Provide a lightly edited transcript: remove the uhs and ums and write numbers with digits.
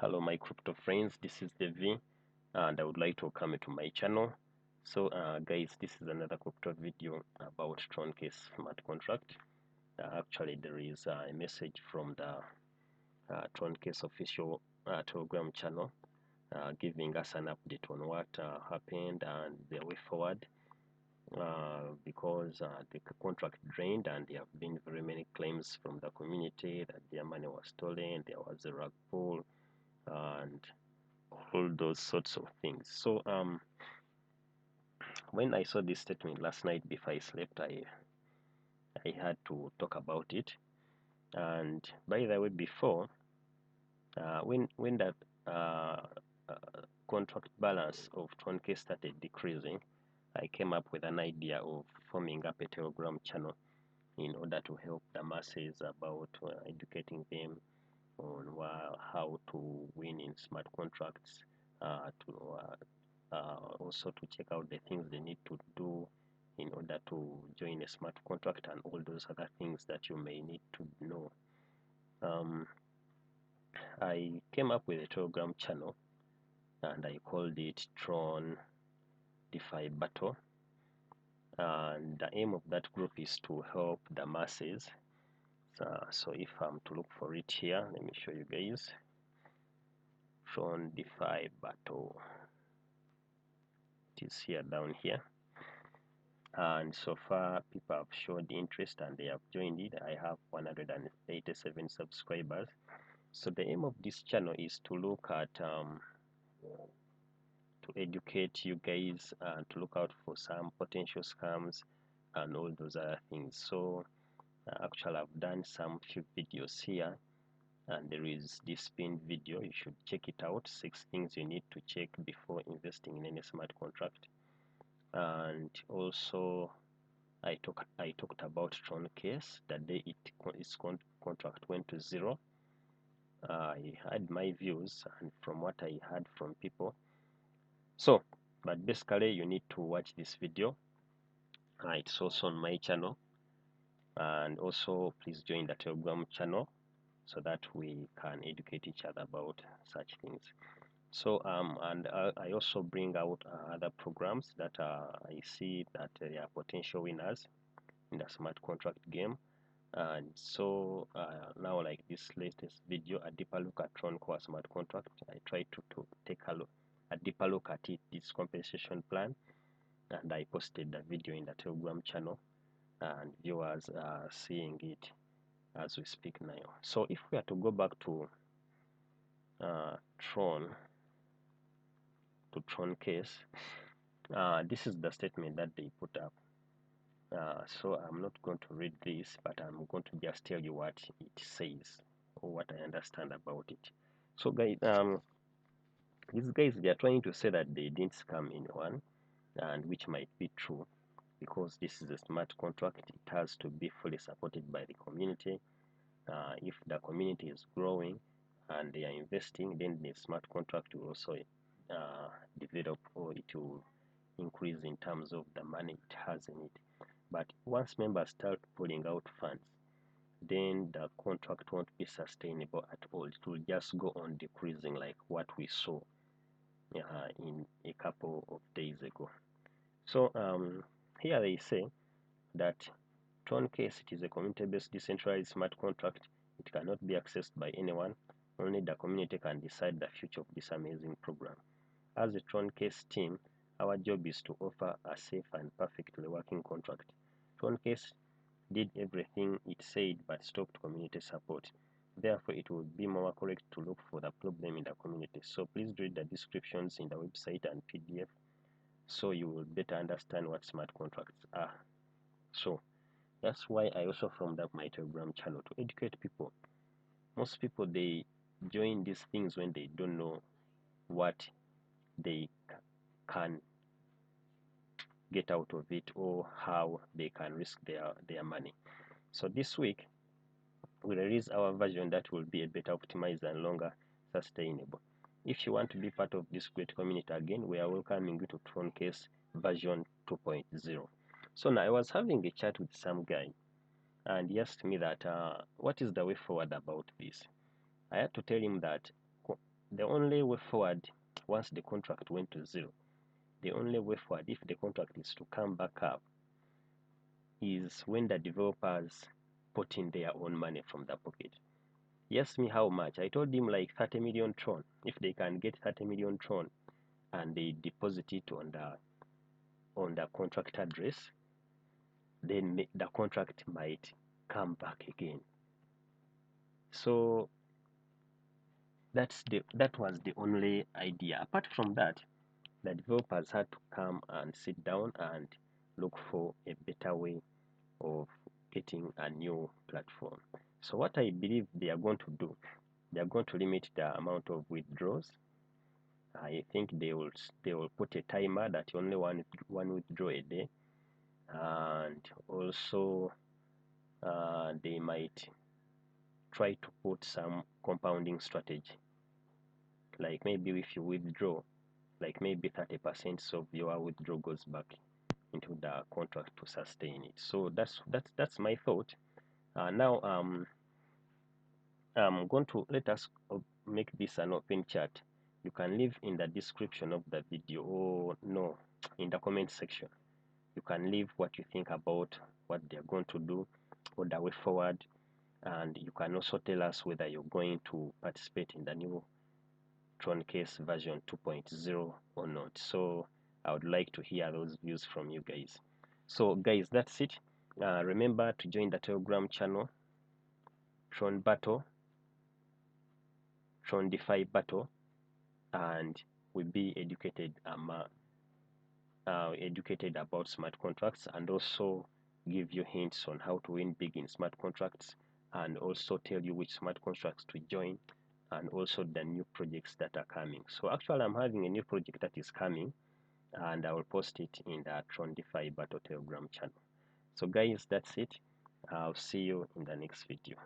Hello my crypto friends, this is the V and I would like to welcome you to my channel. So guys, this is another crypto video about Troncase smart contract. Actually there is a message from the Troncase official Telegram channel giving us an update on what happened and the way forward, because the contract drained and there have been very many claims from the community that their money was stolen, there was a rug pull, and all those sorts of things. So when I saw this statement last night before I slept, I had to talk about it. And by the way, before when that uh, contract balance of Troncase started decreasing, I came up with an idea of forming up a Telegram channel in order to help the masses about educating them on how to win in smart contracts, also to check out the things they need to do in order to join a smart contract and all those other things that you may need to know. I came up with a Telegram channel and I called it Tron DeFi Battle. And the aim of that group is to help the masses. So if I'm to look for it here, let me show you guys. Tron DeFi Battle. It is here down here. And so far people have shown interest and they have joined it. I have 187 subscribers. So the aim of this channel is to look at to educate you guys and to look out for some potential scams and all those other things. So actually I've done some few videos here, and there is this pinned video. You should check it out. 6 things you need to check before investing in any smart contract. And also I talked about Troncase the day its contract went to zero. I had my views and from what I heard from people. So, but basically you need to watch this video. It's also on my channel, and also please join the Telegram channel so that we can educate each other about such things. So and I also bring out other programs that I see that they are potential winners in the smart contract game. And so now, like this latest video, a deeper look at Troncore smart contract. I try to take a deeper look at it, this compensation plan, and I posted the video in the Telegram channel, and viewers are seeing it as we speak now. So if we are to go back to Troncase, this is the statement that they put up. So I'm not going to read this, but I'm going to just tell you what it says or what I understand about it. So guys, these guys, they are trying to say that they didn't scam anyone, and which might be true, because this is a smart contract. It has to be fully supported by the community. If the community is growing and they are investing, then the smart contract will also develop, or it will increase in terms of the money it has in it. But once members start pulling out funds, then the contract won't be sustainable at all. It will just go on decreasing, like what we saw in a couple of days ago. So here they say that Troncase, it is a community-based decentralized smart contract. It cannot be accessed by anyone. Only the community can decide the future of this amazing program. As a Troncase team, our job is to offer a safe and perfectly working contract. Troncase did everything it said but stopped community support. Therefore, it would be more correct to look for the problem in the community. So please read the descriptions in the website and PDF so you will better understand what smart contracts are. So that's why I also formed up my Telegram channel to educate people. Most people, they join these things when they don't know what they can get out of it or how they can risk their money. So this week we release our version that will be a better optimized and longer sustainable. If you want to be part of this great community again, we are welcoming you to Troncase version 2.0. So now I was having a chat with some guy, and he asked me that what is the way forward about this. I had to tell him that the only way forward, once the contract went to zero, the only way forward if the contract is to come back up is when the developers put in their own money from their pocket. He asked me how much. I told him like 30 million Tron. If they can get 30 million Tron and they deposit it on the contract address, then the contract might come back again. So that was the only idea. Apart from that, the developers had to come and sit down and look for a better way of getting a new platform. So what I believe they are going to do, they are going to limit the amount of withdrawals. I think they will put a timer that only one withdraw a day, and also they might try to put some compounding strategy, like maybe if you withdraw, like maybe 30% of your withdrawal goes back into the contract to sustain it. So that's my thought. Now I'm going to let us make this an open chat. You can leave in the description of the video, or no, in the comment section. You can leave what you think about what they're going to do or the way forward, and you can also tell us whether you're going to participate in the new Troncase version 2.0 or not. So I would like to hear those views from you guys. So guys, that's it. Remember to join the Telegram channel, Tron Battle, Tron DeFi Battle, and we'll be educated about smart contracts, and also give you hints on how to win big in smart contracts, and also tell you which smart contracts to join, and also the new projects that are coming. So actually I'm having a new project that is coming, and I will post it in the Tron DeFi Battle Telegram channel. So guys, that's it. I'll see you in the next video.